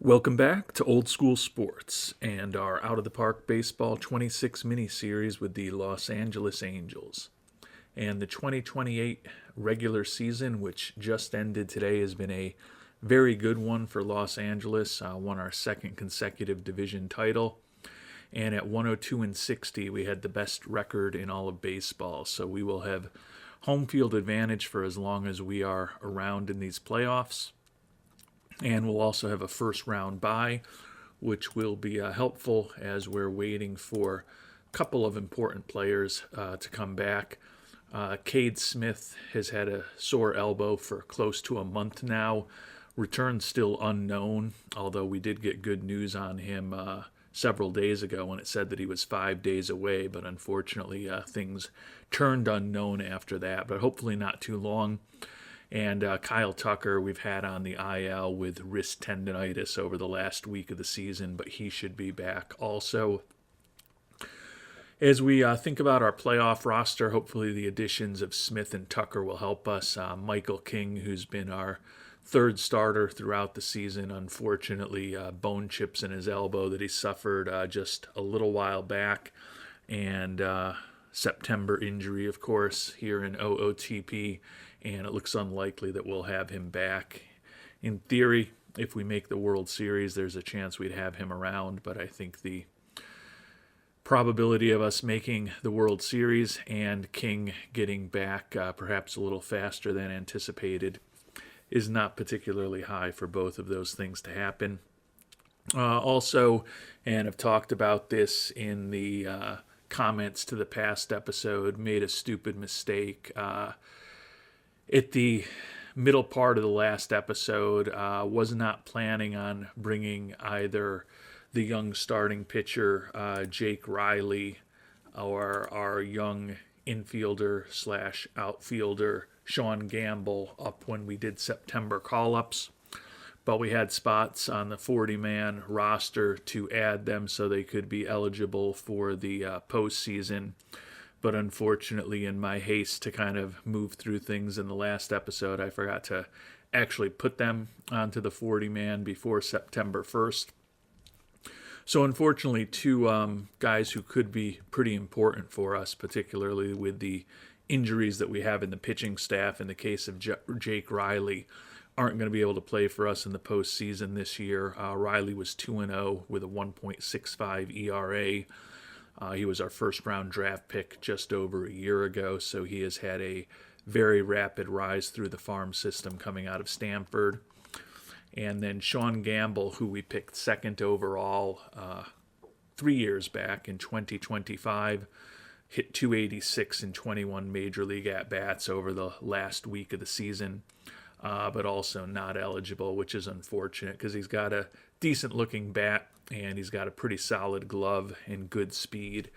Welcome back to Old School Sports and our Out of the Park Baseball 26 mini series with the Los Angeles Angels. And the 2028 regular season, which just ended today, has been a very good one for Los Angeles. Won our second consecutive division title. And at 102 and 60, we had the best record in all of baseball. So we will have home field advantage for as long as we are around in these playoffs. And we'll also have a first round bye, which will be helpful as we're waiting for a couple of important players to come back. Cade Smith has had a sore elbow for close to a month now. Return still unknown, although we did get good news on him several days ago when it said that he was 5 days away. But unfortunately, things turned unknown after that, but hopefully not too long. And Kyle Tucker, we've had on the IL with wrist tendonitis over the last week of the season, but he should be back also. As we think about our playoff roster, hopefully the additions of Smith and Tucker will help us. Michael King, who's been our third starter throughout the season, unfortunately, bone chips in his elbow that he suffered just a little while back. And September injury, of course, here in OOTP, and it looks unlikely that we'll have him back. In theory, if we make the World Series, there's a chance we'd have him around, but I think the probability of us making the World Series and King getting back perhaps a little faster than anticipated is not particularly high for both of those things to happen. Also, and I've talked about this in the comments to the past episode, made a stupid mistake. At the middle part of the last episode, was not planning on bringing either the young starting pitcher, Jake Riley, or our young infielder slash outfielder, Sean Gamble, up when we did September call-ups. But we had spots on the 40-man roster to add them so they could be eligible for the postseason. But unfortunately, in my haste to kind of move through things in the last episode, I forgot to actually put them onto the 40-man before September 1st. So unfortunately, two guys who could be pretty important for us, particularly with the injuries that we have in the pitching staff in the case of Jake Riley, aren't going to be able to play for us in the postseason this year. Riley was 2-0 with a 1.65 ERA. He was our first-round draft pick just over a year ago, so he has had a very rapid rise through the farm system coming out of Stanford. And then Sean Gamble, who we picked second overall 3 years back in 2025, hit 286 in 21 major league at-bats over the last week of the season, but also not eligible, which is unfortunate because he's got a decent-looking bat and he's got a pretty solid glove and good speed.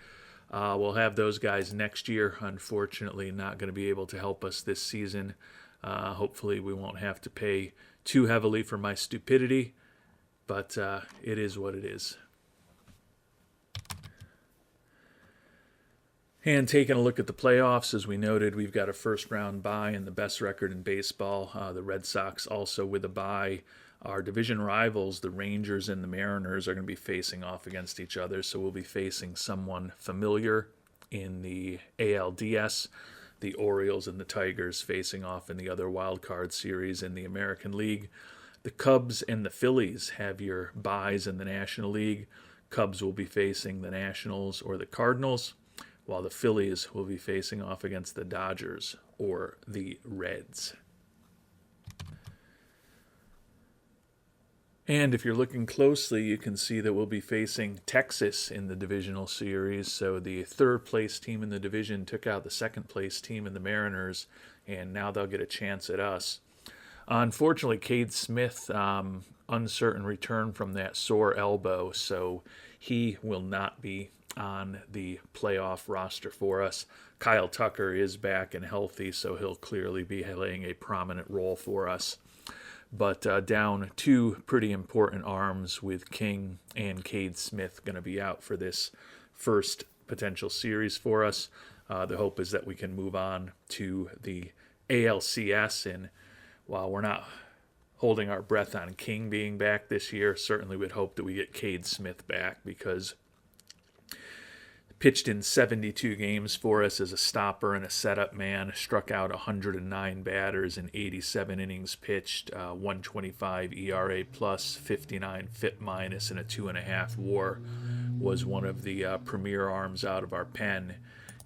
We'll have those guys next year. Unfortunately, not going to be able to help us this season. Hopefully we won't have to pay too heavily for my stupidity, but it is what it is. And taking a look at the playoffs, as we noted, we've got a first-round bye and the best record in baseball. The Red Sox also with a bye. Our division rivals, the Rangers and the Mariners, are going to be facing off against each other, so we'll be facing someone familiar in the ALDS. The Orioles and the Tigers facing off in the other wild card series in the American League. The Cubs and the Phillies have your byes in the National League. Cubs will be facing the Nationals or the Cardinals, while the Phillies will be facing off against the Dodgers or the Reds. And if you're looking closely, you can see that we'll be facing Texas in the divisional series. So the third-place team in the division took out the second-place team in the Mariners, and now they'll get a chance at us. Unfortunately, Cade Smith, uncertain return from that sore elbow, so he will not be on the playoff roster for us. Kyle Tucker is back and healthy, so he'll clearly be playing a prominent role for us. But down two pretty important arms with King and Cade Smith going to be out for this first potential series for us. The hope is that we can move on to the ALCS, and while we're not holding our breath on King being back this year. Certainly would hope that we get Cade Smith back, because pitched in 72 games for us as a stopper and a setup man, struck out 109 batters in 87 innings pitched, 125 ERA plus, 59 FIP minus, and a 2.5 WAR. Was one of the premier arms out of our pen,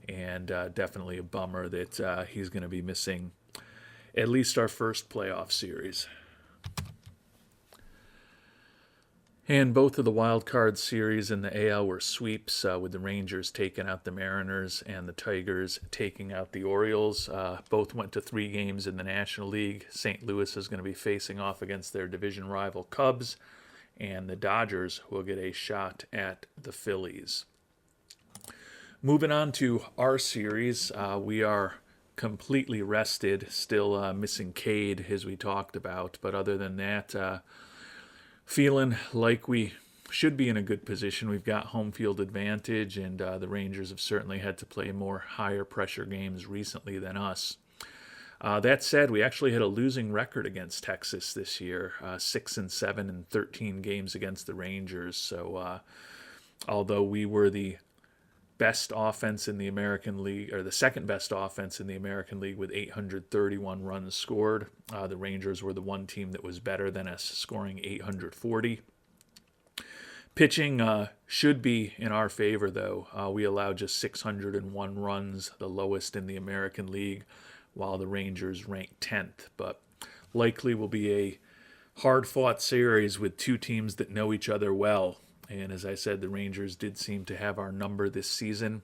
and definitely a bummer that he's going to be missing at least our first playoff series. And both of the wild card series in the AL were sweeps, with the Rangers taking out the Mariners and the Tigers taking out the Orioles. Both went to 3 games in the National League. St. Louis is going to be facing off against their division rival Cubs, and the Dodgers will get a shot at the Phillies. Moving on to our series, we are completely rested, still missing Cade, as we talked about, but other than that, feeling like we should be in a good position. We've got home field advantage, and the Rangers have certainly had to play more higher pressure games recently than us. That said, we actually had a losing record against Texas this year, 6-7 in 13 games against the Rangers. So although we were the best offense in the American League, or the second best offense in the American League with 831 runs scored, the Rangers were the one team that was better than us, scoring 840. Pitching should be in our favor, though. We allowed just 601 runs, the lowest in the American League, while the Rangers ranked 10th. But likely will be a hard-fought series with two teams that know each other well. And as I said, the Rangers did seem to have our number this season.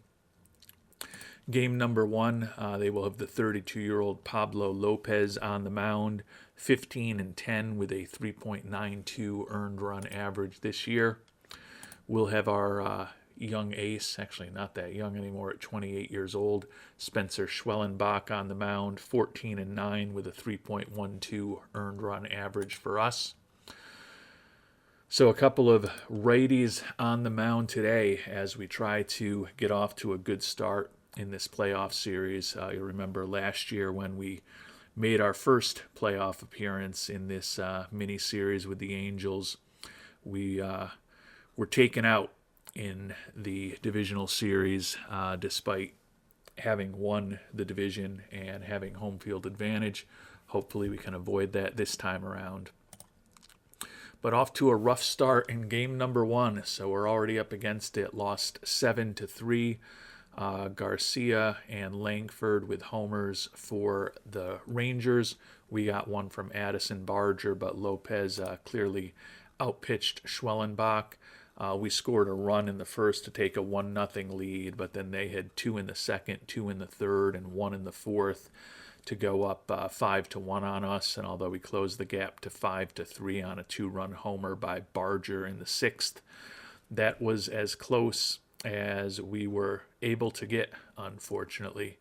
Game number 1, they will have the 32-year-old Pablo Lopez on the mound, 15-10 with a 3.92 earned run average this year. We'll have our young ace, actually not that young anymore, at 28 years old, Spencer Schwellenbach on the mound, 14-9 with a 3.12 earned run average for us. So a couple of righties on the mound today as we try to get off to a good start in this playoff series. You remember last year when we made our first playoff appearance in this mini-series with the Angels, we were taken out in the divisional series despite having won the division and having home field advantage. Hopefully we can avoid that this time around. But off to a rough start in game number 1, so we're already up against it. Lost 7-3. Garcia and Langford with homers for the Rangers. We got one from Addison Barger, but Lopez clearly outpitched Schwellenbach. We scored a run in the first to take a 1-0 lead, but then they had 2 in the second, 2 in the third, and 1 in the fourth to go up 5-1 on us. And although we closed the gap to 5-3 on a 2-run homer by Barger in the sixth, that was as close as we were able to get, unfortunately.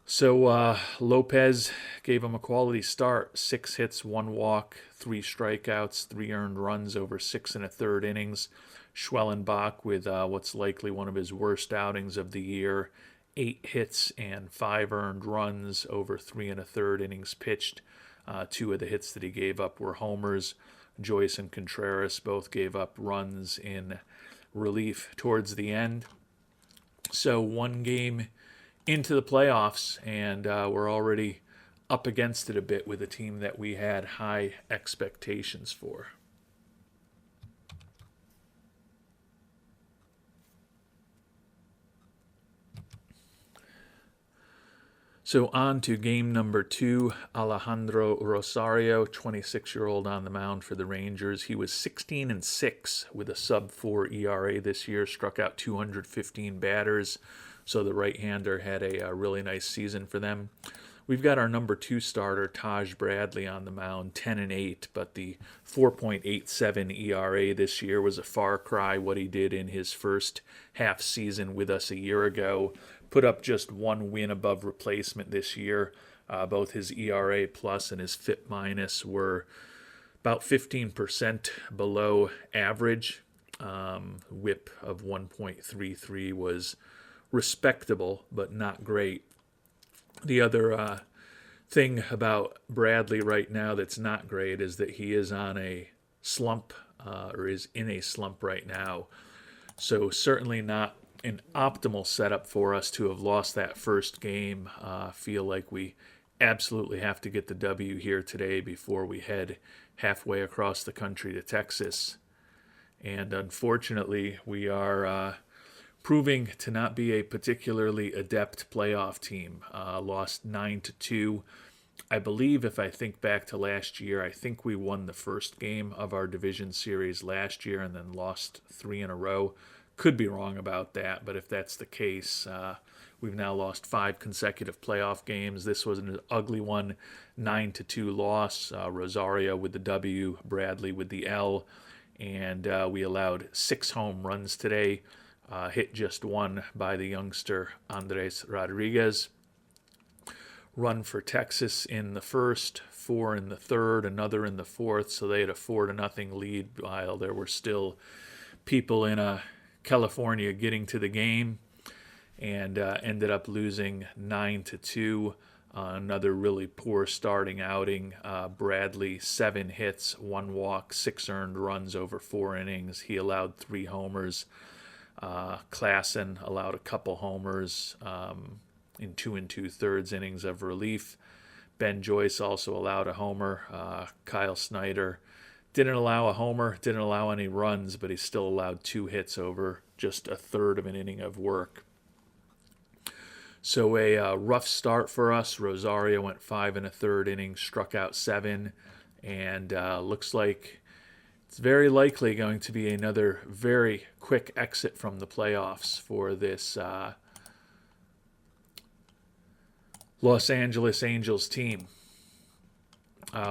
So Lopez gave him a quality start. 6 hits, 1 walk, 3 strikeouts, 3 earned runs over 6 1/3 innings. Schwellenbach with what's likely one of his worst outings of the year. 8 hits and 5 earned runs over 3 1/3 innings pitched. 2 of the hits that he gave up were homers. Joyce and Contreras both gave up runs in relief towards the end. So 1 game into the playoffs, and we're already up against it a bit with a team that we had high expectations for. So on to game number 2, Alejandro Rosario, 26-year-old on the mound for the Rangers. He was 16-6 with a sub-4 ERA this year, struck out 215 batters, so the right-hander had a really nice season for them. We've got our number 2 starter, Taj Bradley, on the mound, 10-8, but the 4.87 ERA this year was a far cry what he did in his first half season with us a year ago. Put up just 1 win above replacement this year. Both his ERA plus and his FIP minus were about 15% below average. WHIP of 1.33 was respectable, but not great. The other thing about Bradley right now that's not great is that he is on a slump, or is in a slump right now. So certainly not an optimal setup for us to have lost that first game. Feel like we absolutely have to get the W here today before we head halfway across the country to Texas. And unfortunately, we are proving to not be a particularly adept playoff team. Lost 9-2. I believe, if I think back to last year, I think we won the first game of our division series last year and then lost 3 in a row. Could be wrong about that, but if that's the case, we've now lost 5 consecutive playoff games. This was an ugly one, 9-2 loss. Rosario with the W, Bradley with the L, and we allowed 6 home runs today. Hit just one by the youngster Andres Rodriguez. Run for Texas in the first, 4 in the third, another in the fourth, so they had a 4-0 lead while there were still people in California getting to the game, and ended up losing 9-2. Another really poor starting outing. Bradley, 7 hits, 1 walk, 6 earned runs over 4 innings. He allowed 3 homers. Klassen allowed a couple homers in 2 2/3 innings of relief. Ben Joyce also allowed a homer. Kyle Snyder didn't allow a homer, didn't allow any runs, but he still allowed 2 hits over just a third of an inning of work. So a rough start for us. Rosario went 5 1/3 innings, struck out 7, and looks like it's very likely going to be another very quick exit from the playoffs for this Los Angeles Angels team.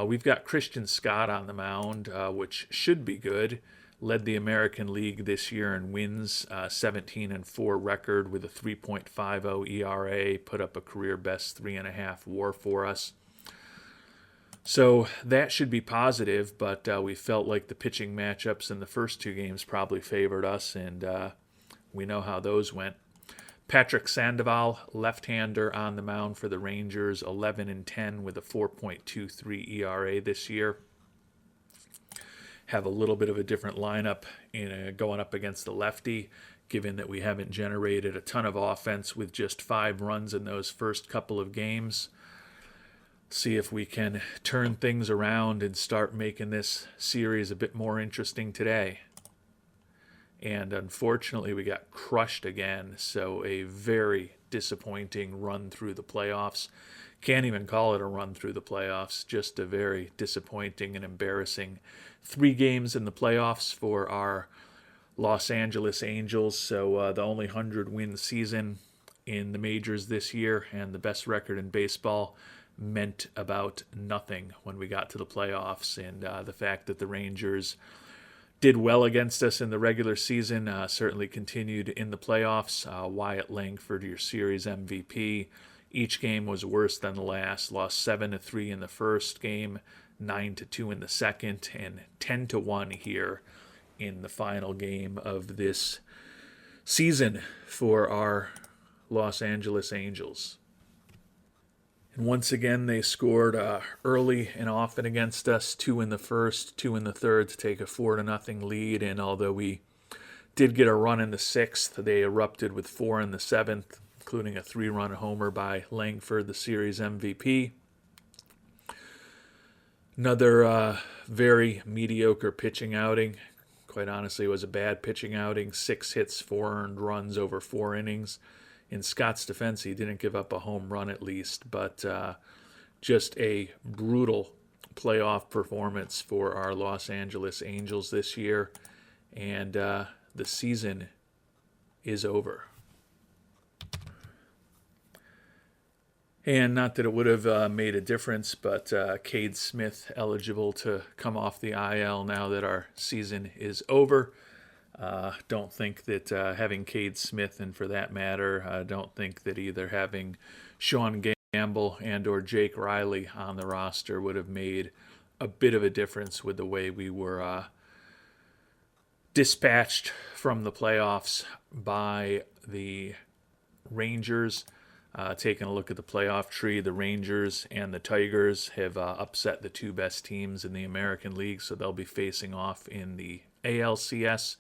We've got Christian Scott on the mound, which should be good. Led the American League this year in wins, 17-4 record with a 3.50 ERA, put up a career best 3.5 WAR for us. So that should be positive, but we felt like the pitching matchups in the first 2 games probably favored us, and we know how those went. Patrick Sandoval, left-hander on the mound for the Rangers, 11-10 with a 4.23 ERA this year. Have a little bit of a different lineup in going up against the lefty, given that we haven't generated a ton of offense with just 5 runs in those first couple of games. See if we can turn things around and start making this series a bit more interesting today. And unfortunately, we got crushed again, so a very disappointing run through the playoffs. Can't even call it a run through the playoffs, just a very disappointing and embarrassing 3 games in the playoffs for our Los Angeles Angels. So the only 100-win season in the majors this year and the best record in baseball meant about nothing when we got to the playoffs. And the fact that the Rangers did well against us in the regular season certainly continued in the playoffs. Wyatt Langford, your series MVP. Each game was worse than the last. Lost 7-3 in the first game, 9-2 in the second, and 10-1 here in the final game of this season for our Los Angeles Angels. And once again, they scored early and often against us, 2 in the first, 2 in the third to take a 4-0 lead. And although we did get a run in the 6th, they erupted with 4 in the 7th, including a 3-run homer by Langford, the series MVP. Another very mediocre pitching outing. Quite honestly, it was a bad pitching outing. 6 hits, 4 earned runs over 4 innings. In Scott's defense, he didn't give up a home run at least, but just a brutal playoff performance for our Los Angeles Angels this year, and the season is over. And not that it would have made a difference, but Cade Smith eligible to come off the IL now that our season is over. Don't think that having Cade Smith, and for that matter, don't think that either having Sean Gamble and or Jake Riley on the roster would have made a bit of a difference with the way we were dispatched from the playoffs by the Rangers. Taking a look at the playoff tree, the Rangers and the Tigers have upset the two best teams in the American League, so they'll be facing off in the ALCS.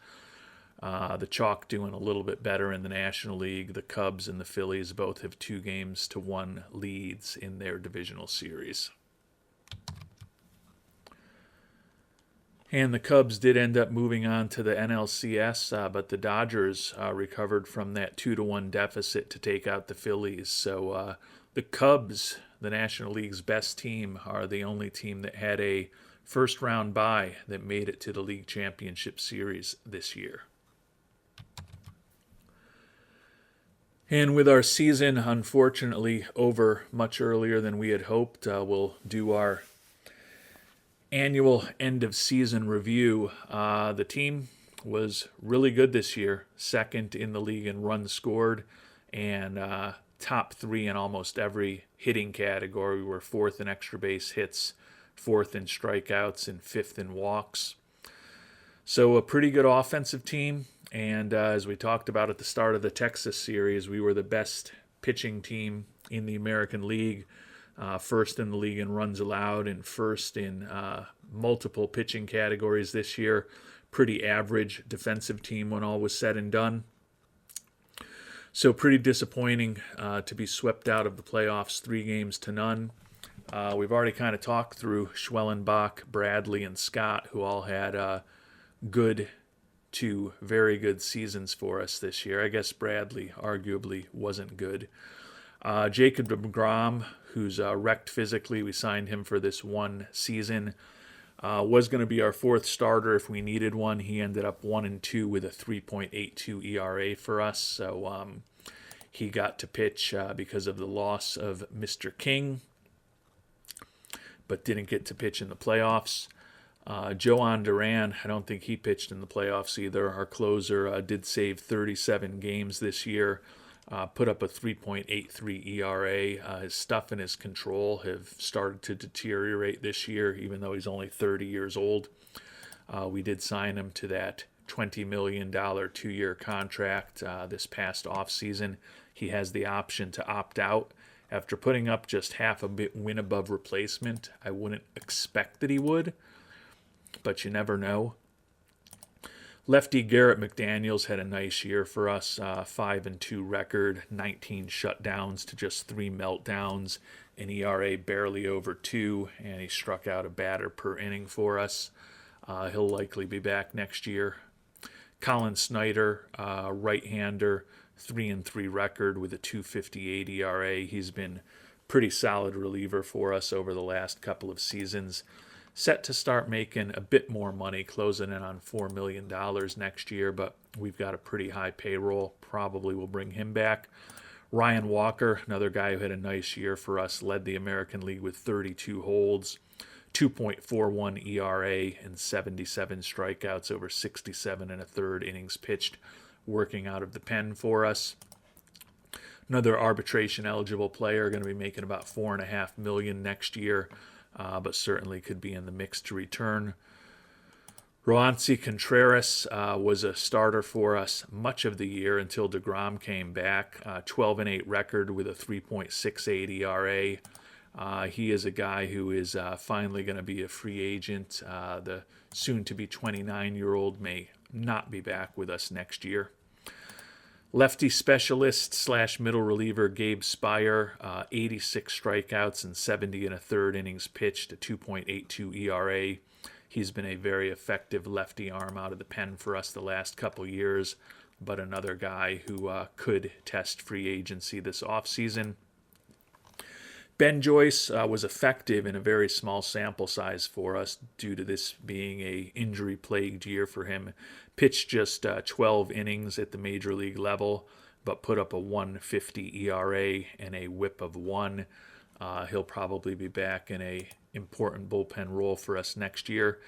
The Chalk doing a little bit better in the National League. The Cubs and the Phillies both have 2-1 leads in their divisional series. And the Cubs did end up moving on to the NLCS, but the Dodgers recovered from that 2-1 deficit to take out the Phillies. So the Cubs, the National League's best team, are the only team that had a first-round bye that made it to the League Championship Series this year. And with our season, unfortunately, over much earlier than we had hoped, we'll do our annual end-of-season review. The team was really good this year, second in the league in runs scored, and top 3 in almost every hitting category. We were 4th in extra base hits, 4th in strikeouts, and 5th in walks. So a pretty good offensive team, and as we talked about at the start of the Texas series, we were the best pitching team in the American League. First in the league in runs allowed and first in multiple pitching categories this year. Pretty average defensive team when all was said and done. So pretty disappointing to be swept out of the playoffs 3-0. We've already kind of talked through Schwellenbach, Bradley, and Scott, who all had good to very good seasons for us this year. I guess Bradley arguably wasn't good. Jacob deGrom, who's wrecked physically, we signed him for this one season, was going to be our 4th starter if we needed one. He ended up 1-2 with a 3.82 ERA for us, so he got to pitch because of the loss of Mr. King, but didn't get to pitch in the playoffs. Joan Duran, I don't think he pitched in the playoffs either. Our closer did save 37 games this year. Put up a 3.83 ERA. His stuff and his control have started to deteriorate this year, even though he's only 30 years old. We did sign him to that $20 million 2-year contract this past offseason. He has the option to opt out. After putting up just half a win above replacement, I wouldn't expect that he would, but you never know. Lefty Garrett McDaniels had a nice year for us, 5-2 record, 19 shutdowns to just 3 meltdowns, an ERA barely over 2, and he struck out a batter per inning for us. He'll likely be back next year. Colin Snyder, right-hander, 3-3 record with a 2.58 ERA. He's been pretty solid reliever for us over the last couple of seasons. Set to start making a bit more money, closing in on $4 million next year, but we've got a pretty high payroll. Probably will bring him back. Ryan Walker, another guy who had a nice year for us, led the American League with 32 holds, 2.41 ERA, and 77 strikeouts over 67 1/3 innings pitched, working out of the pen for us. Another arbitration-eligible player, going to be making about $4.5 million next year. But certainly could be in the mix to return. Roansy Contreras was a starter for us much of the year until DeGrom came back. 12-8 record with a 3.68 ERA. He is a guy who is finally going to be a free agent. The soon-to-be 29-year-old may not be back with us next year. Lefty specialist / middle reliever Gabe Spire, 86 strikeouts and 70 1/3 innings pitched, a 2.82 ERA. He's been a very effective lefty arm out of the pen for us the last couple years, but another guy who could test free agency this offseason. Ben Joyce was effective in a very small sample size for us due to this being a injury-plagued year for him. Pitched just 12 innings at the major league level, but put up a 1.50 ERA and a whip of 1. He'll probably be back in a important bullpen role for us next year.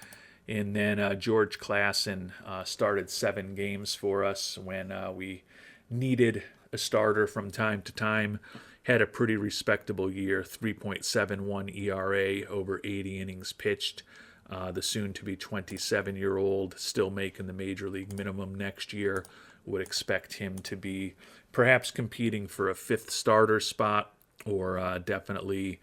And then George Klassen started 7 games for us when we needed a starter from time to time. Had a pretty respectable year, 3.71 ERA over 80 innings pitched. The soon-to-be 27-year-old still making the major league minimum next year would expect him to be perhaps competing for a fifth starter spot, or definitely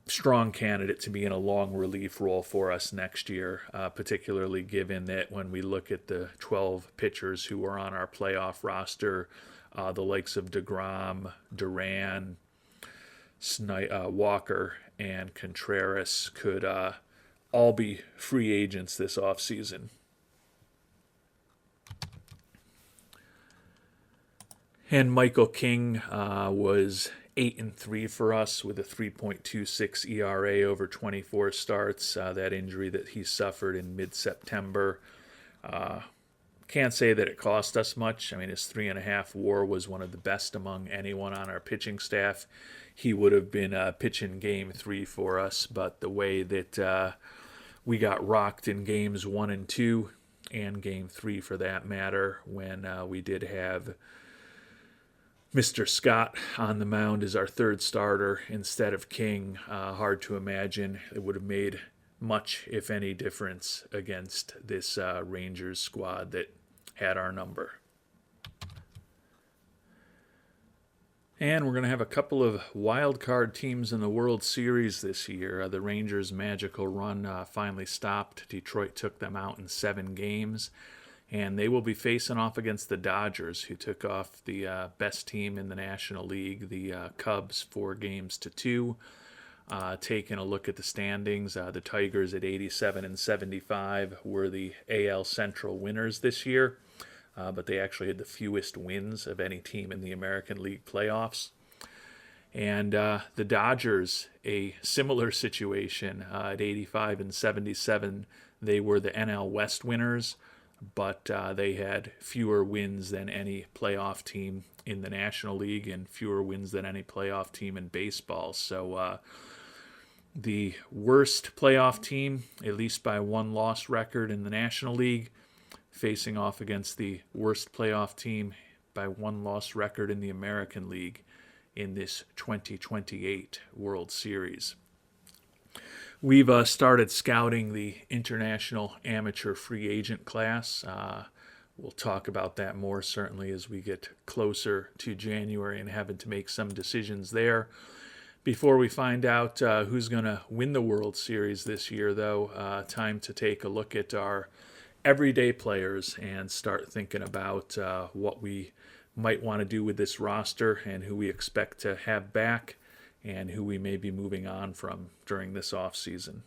strong candidate to be in a long relief role for us next year, particularly given that when we look at the 12 pitchers who are on our playoff roster, the likes of DeGrom, Duran, Walker, and Contreras could all be free agents this offseason. And Michael King was 8-3 for us with a 3.26 ERA over 24 starts. That injury that he suffered in mid-September. Can't say that it cost us much. I mean, his 3.5 WAR was one of the best among anyone on our pitching staff. He would have been pitching Game 3 for us, but the way that we got rocked in Games 1 and 2, and Game 3 for that matter, when we did have Mr. Scott on the mound as our third starter instead of King, hard to imagine it would have made much, if any, difference against this Rangers squad that had our number. And we're going to have a couple of wild card teams in the World Series this year. The Rangers' magical run finally stopped. Detroit took them out in 7 games. And they will be facing off against the Dodgers, who took off the best team in the National League, the Cubs, 4-2. Taking a look at the standings, the Tigers at 87-75 were the AL Central winners this year, but they actually had the fewest wins of any team in the American League playoffs. And the Dodgers, a similar situation, at 85-77, they were the NL West winners, but they had fewer wins than any playoff team in the National League and fewer wins than any playoff team in baseball. So the worst playoff team, at least by one loss record in the National League, facing off against the worst playoff team by one loss record in the American League in this 2028 World Series. We've started scouting the international amateur free agent class. We'll talk about that more certainly as we get closer to January and having to make some decisions there. Before we find out who's going to win the World Series this year, though, time to take a look at our everyday players and start thinking about what we might want to do with this roster and who we expect to have back and who we may be moving on from during this offseason.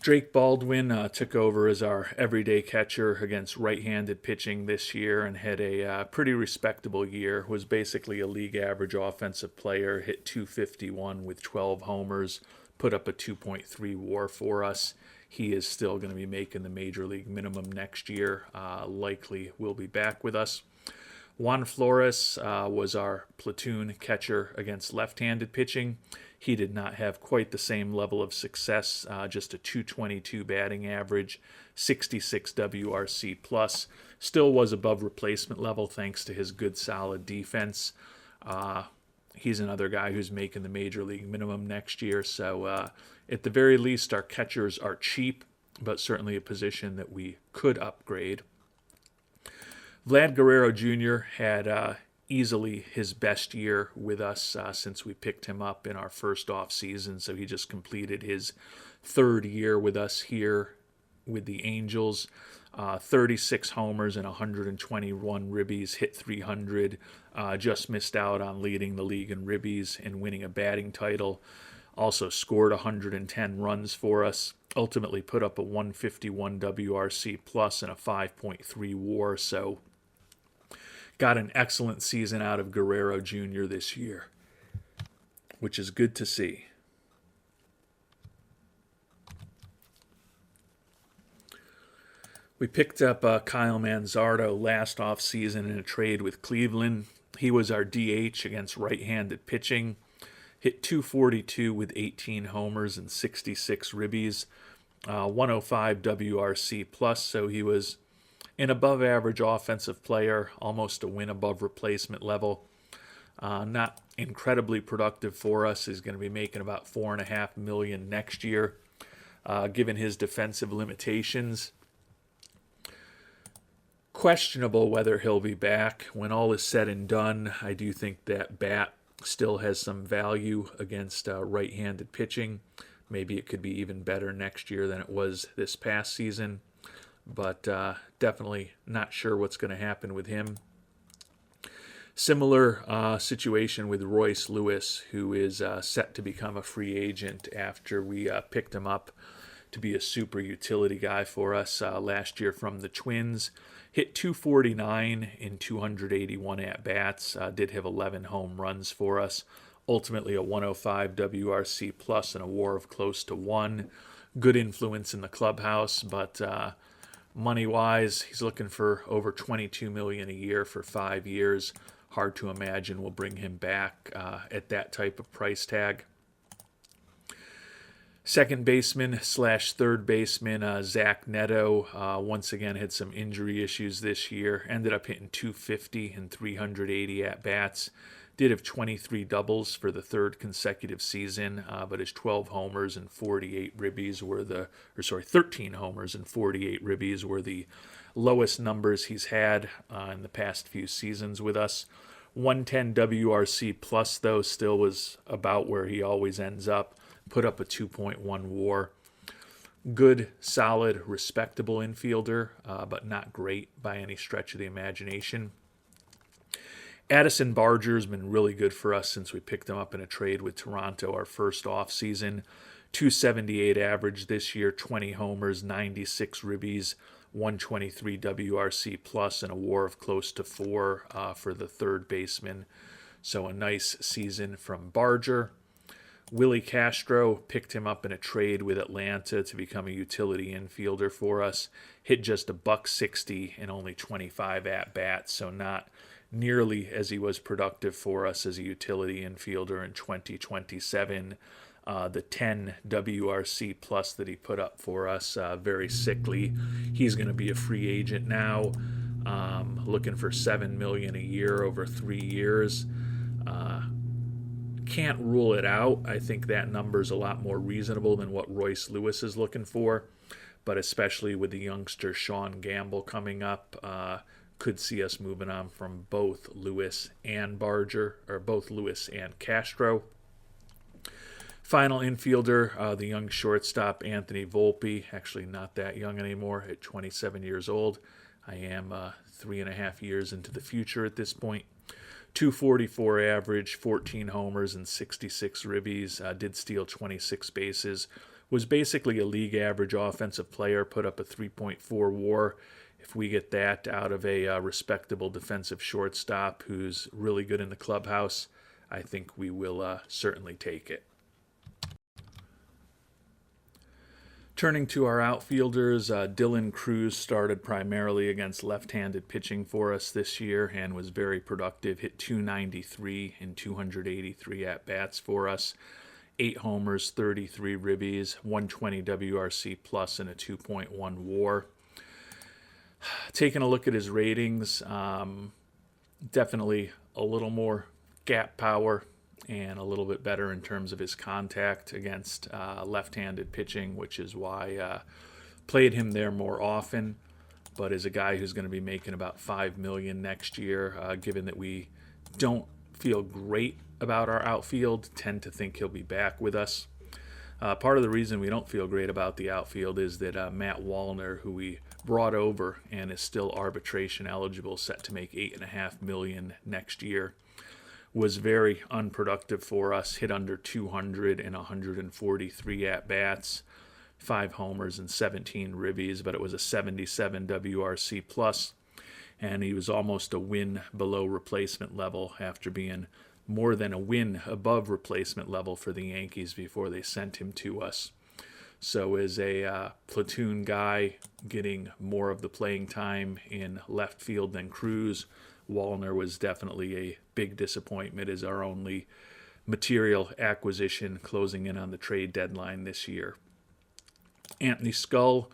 Drake Baldwin took over as our everyday catcher against right-handed pitching this year and had a pretty respectable year. Was basically a league average offensive player, hit .251 with 12 homers, put up a 2.3 WAR for us. He is still going to be making the major league minimum next year. Likely will be back with us. Juan Flores was our platoon catcher against left-handed pitching. He did not have quite the same level of success, just a .222 batting average, 66 WRC plus. Still was above replacement level thanks to his good, solid defense. He's another guy who's making the major league minimum next year. So at the very least, our catchers are cheap, but certainly a position that we could upgrade. Vlad Guerrero Jr. had easily his best year with us since we picked him up in our first off season. So he just completed his third year with us here with the Angels. 36 homers and 121 ribbies, hit .300. Just missed out on leading the league in ribbies and winning a batting title. Also scored 110 runs for us. Ultimately put up a 151 WRC plus and a 5.3 WAR. So got an excellent season out of Guerrero Jr. this year, which is good to see. We picked up Kyle Manzardo last offseason in a trade with Cleveland. He was our DH against right-handed pitching. Hit .242 with 18 homers and 66 ribbies. 105 WRC plus, so he was an above-average offensive player, almost a win above replacement level. Not incredibly productive for us. He's going to be making about $4.5 million next year. Given his defensive limitations, questionable whether he'll be back. When all is said and done, I do think that bat still has some value against right-handed pitching. Maybe it could be even better next year than it was this past season, but definitely not sure what's going to happen with him. Similar situation with Royce Lewis, who is set to become a free agent after we picked him up to be a super utility guy for us last year from the Twins. Hit 249 in 281 at-bats, did have 11 home runs for us. Ultimately a 105 WRC plus and a WAR of close to 1. Good influence in the clubhouse, but money-wise, he's looking for over $22 million a year for 5 years. Hard to imagine we'll bring him back at that type of price tag. Second baseman / third baseman Zach Neto once again had some injury issues this year. Ended up hitting 250 and 380 at-bats. Did have 23 doubles for the third consecutive season, but his 12 homers and 48 ribbies were 13 homers and 48 ribbies were the lowest numbers he's had in the past few seasons with us. 110 WRC plus, though, still was about where he always ends up. Put up a 2.1 WAR. Good, solid, respectable infielder, but not great by any stretch of the imagination. Addison Barger's been really good for us since we picked him up in a trade with Toronto our first offseason. 278 average this year, 20 homers, 96 ribbies, 123 WRC plus, and a WAR of close to 4 for the third baseman. So a nice season from Barger. Willie Castro picked him up in a trade with Atlanta to become a utility infielder for us. Hit just a $160 in only 25 at-bats, so not nearly as he was productive for us as a utility infielder in 2027. The 10 WRC plus that he put up for us, very sickly. He's going to be a free agent now, looking for $7 million a year over 3 years. Can't rule it out. I think that number's a lot more reasonable than what Royce Lewis is looking for, but especially with the youngster Sean Gamble coming up, could see us moving on from both Lewis and Barger, or both Lewis and Castro. Final infielder, the young shortstop Anthony Volpe, actually not that young anymore, at 27 years old. I am 3.5 years into the future at this point. 244 average, 14 homers and 66 ribbies, did steal 26 bases, was basically a league average offensive player, put up a 3.4 WAR. If we get that out of a respectable defensive shortstop who's really good in the clubhouse, I think we will certainly take it. Turning to our outfielders, Dylan Cruz started primarily against left-handed pitching for us this year and was very productive. Hit 293 in 283 at-bats for us. 8 homers, 33 ribbies, 120 WRC plus, and a 2.1 WAR. Taking a look at his ratings, definitely a little more gap power and a little bit better in terms of his contact against left-handed pitching, which is why played him there more often. But as a guy who's going to be making about $5 million next year, given that we don't feel great about our outfield, tend to think he'll be back with us. Part of the reason we don't feel great about the outfield is that Matt Wallner, who we brought over and is still arbitration eligible, set to make $8.5 million next year, was very unproductive for us. Hit under 200 in 143 at-bats, 5 homers and 17 ribbies, but it was a 77 WRC plus, and he was almost a win below replacement level after being more than a win above replacement level for the Yankees before they sent him to us. So as a platoon guy getting more of the playing time in left field than Cruz, Wallner was definitely a big disappointment as our only material acquisition closing in on the trade deadline this year. Anthony Scull,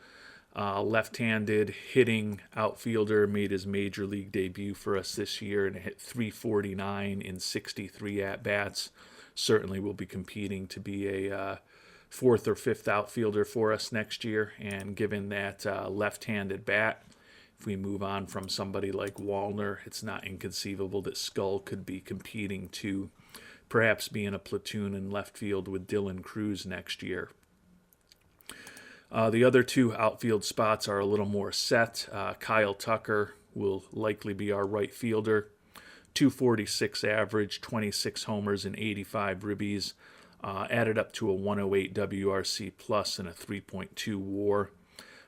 left-handed hitting outfielder, made his major league debut for us this year and hit 349 in 63 at-bats. Certainly will be competing to be a 4th or 5th outfielder for us next year, and given that left-handed bat, If we move on from somebody like Wallner, it's not inconceivable that Skull could be competing to perhaps be in a platoon in left field with Dylan Cruz next year. The other two outfield spots are a little more set. Kyle Tucker will likely be our right fielder. 246 average, 26 homers, and 85 ribbies. Added up to a 108 WRC plus and a 3.2 WAR.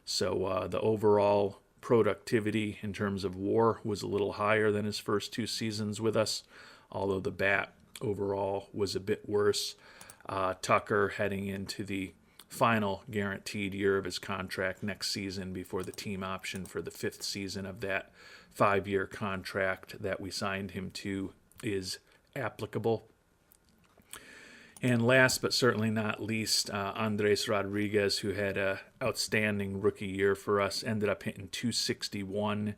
So the overall productivity in terms of WAR was a little higher than his first two seasons with us, although the bat overall was a bit worse. Tucker heading into the final guaranteed year of his contract next season before the team option for the 5th season of that 5-year contract that we signed him to is applicable. And last but certainly not least, Andres Rodriguez, who had an outstanding rookie year for us, ended up hitting 261,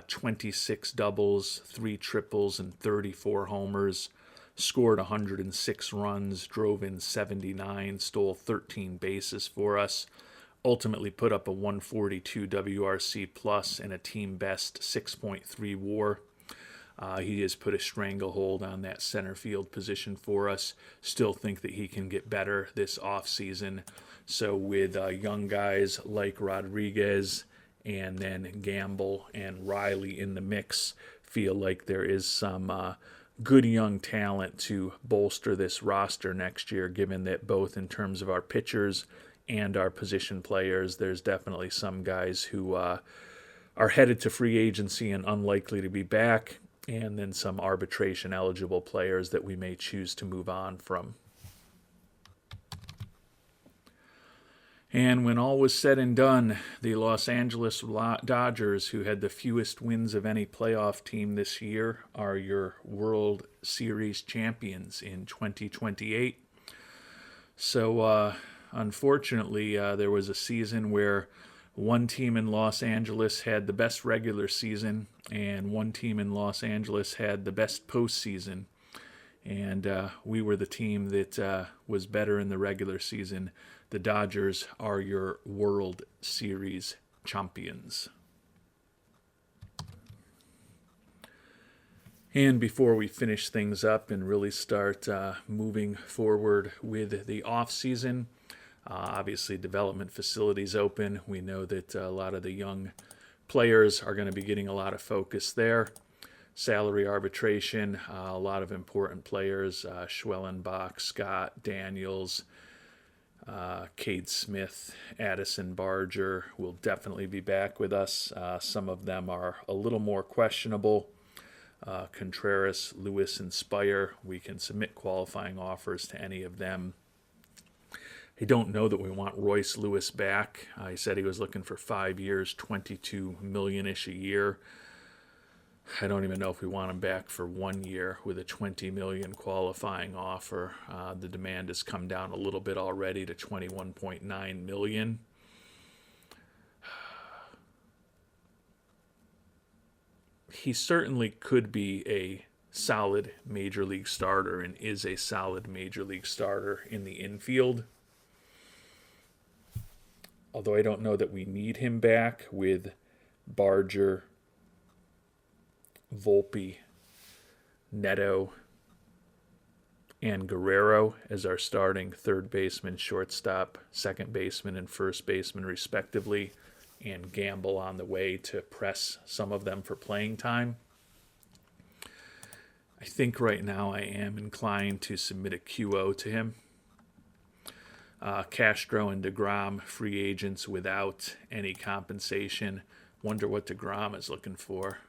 26 doubles, 3 triples, and 34 homers. Scored 106 runs, drove in 79, stole 13 bases for us. Ultimately put up a 142 WRC plus and a team best 6.3 WAR. He has put a stranglehold on that center field position for us. Still think that he can get better this offseason. So with young guys like Rodriguez and then Gamble and Riley in the mix, feel like there is some good young talent to bolster this roster next year, given that both in terms of our pitchers and our position players, there's definitely some guys who are headed to free agency and unlikely to be back, and then some arbitration eligible players that we may choose to move on from. And when all was said and done, the Los Angeles Dodgers, who had the fewest wins of any playoff team this year, are your World Series champions in 2028. So, unfortunately, there was a season where one team in Los Angeles had the best regular season, and one team in Los Angeles had the best postseason. And we were the team that was better in the regular season. The Dodgers are your World Series champions. And before we finish things up and really start moving forward with the off-season, obviously development facilities open. We know that a lot of the young players are going to be getting a lot of focus there. Salary arbitration, a lot of important players, Schwellenbach, Scott, Daniels, Cade Smith, Addison Barger will definitely be back with us. Some of them are a little more questionable. Contreras, Lewis, and Spire, we can submit qualifying offers to any of them. I don't know that we want Royce Lewis back. He said he was looking for 5 years, $22 million-ish a year. I don't even know if we want him back for 1 year with a $20 million qualifying offer. The demand has come down a little bit already to $21.9 million. He certainly could be a solid major league starter and is a solid major league starter in the infield. Although I don't know that we need him back with Barger, Volpe, Neto, and Guerrero as our starting third baseman, shortstop, second baseman, and first baseman, respectively, and Gamble on the way to press some of them for playing time. I think right now I am inclined to submit a QO to him. Castro and DeGrom, free agents without any compensation. Wonder what DeGrom is looking for.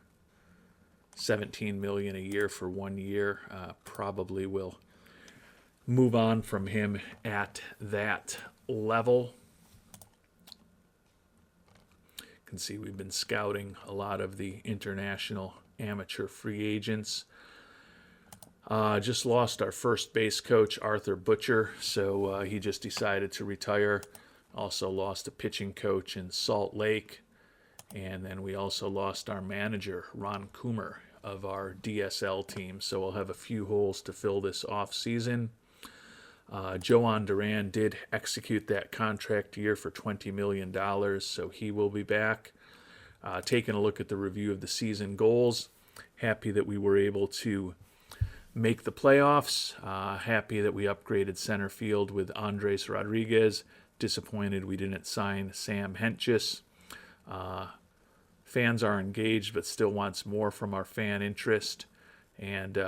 $17 million a year for 1 year. Probably will move on from him at that level. You can see we've been scouting a lot of the international amateur free agents. Just lost our first base coach, Arthur Butcher, so he just decided to retire. Also lost a pitching coach in Salt Lake. And then we also lost our manager, Ron Coomer, of our DSL team. So we'll have a few holes to fill this off-season. Joan Duran did execute that contract year for $20 million, so he will be back. Taking a look at the review of the season goals, happy that we were able to make the playoffs. Happy that we upgraded center field with Andres Rodriguez. Disappointed we didn't sign Sam Hentges. Fans are engaged but still wants more from our fan interest, and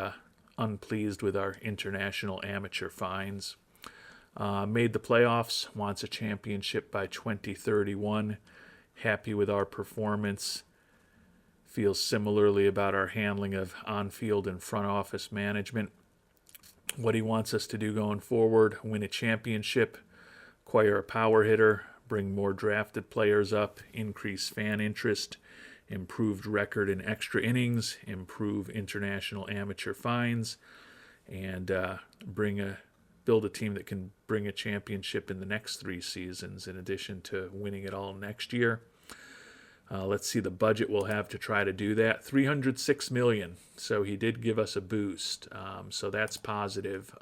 unpleased with our international amateur fines. Made the playoffs, wants a championship by 2031. Happy with our performance. Feels similarly about our handling of on-field and front office management. What he wants us to do going forward: win a championship, acquire a power hitter, bring more drafted players up, increase fan interest, improved record in extra innings, improve international amateur fines, and build a team that can bring a championship in the next 3 seasons, in addition to winning it all next year. Let's see the budget we'll have to try to do that. $306 million. So he did give us a boost. So that's positive.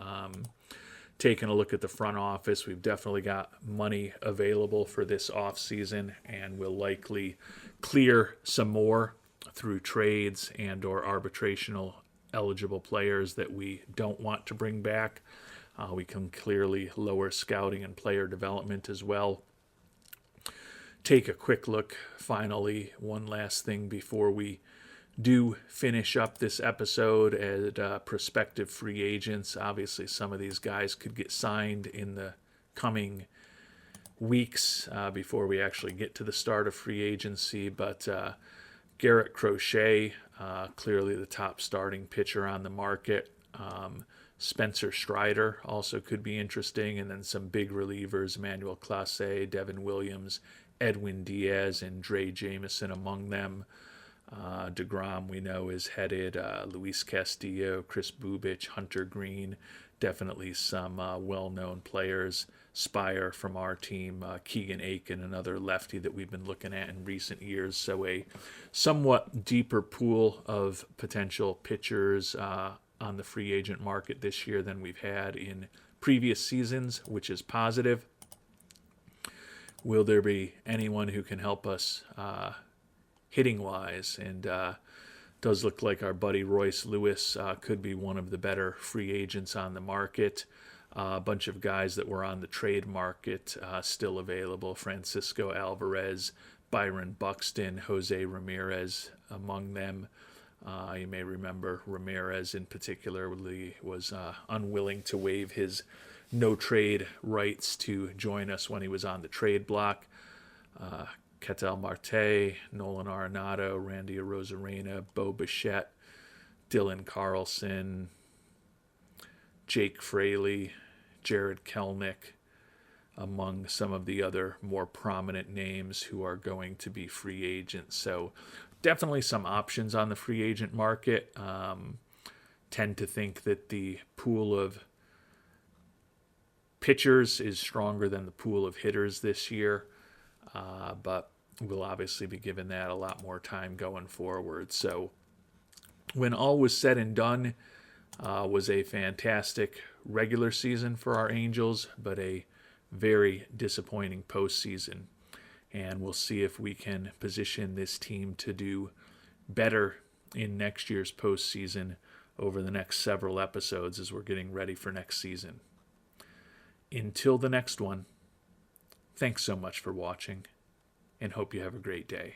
Taking a look at the front office, we've definitely got money available for this offseason, and we'll likely clear some more through trades and or arbitrational eligible players that we don't want to bring back. We can clearly lower scouting and player development as well. Take a quick look, finally, one last thing before we do finish up this episode, at prospective free agents. Obviously, some of these guys could get signed in the coming weeks before we actually get to the start of free agency, but Garrett Crochet, clearly the top starting pitcher on the market. Spencer Strider also could be interesting, and then some big relievers: Emmanuel Clase, Devin Williams, Edwin Diaz, and Dre Jameson among them. DeGrom, we know, is headed. Luis Castillo, Chris Bubich, Hunter Green, definitely some well-known players. Spire from our team, Keegan Aiken, another lefty that we've been looking at in recent years. So a somewhat deeper pool of potential pitchers on the free agent market this year than we've had in previous seasons, which is positive. Will there be anyone who can help us hitting-wise? And does look like our buddy Royce Lewis could be one of the better free agents on the market. A bunch of guys that were on the trade market still available: Francisco Alvarez, Byron Buxton, Jose Ramirez among them. You may remember Ramirez in particular was unwilling to waive his no-trade rights to join us when he was on the trade block. Ketel Marte, Nolan Arenado, Randy Arozarena, Bo Bichette, Dylan Carlson, Jake Fraley, Jared Kelnick, among some of the other more prominent names who are going to be free agents. So definitely some options on the free agent market. Tend to think that the pool of pitchers is stronger than the pool of hitters this year, but we'll obviously be given that a lot more time going forward. So when all was said and done, was a fantastic regular season for our Angels, but a very disappointing postseason. And we'll see if we can position this team to do better in next year's postseason over the next several episodes as we're getting ready for next season. Until the next one, thanks so much for watching, and hope you have a great day.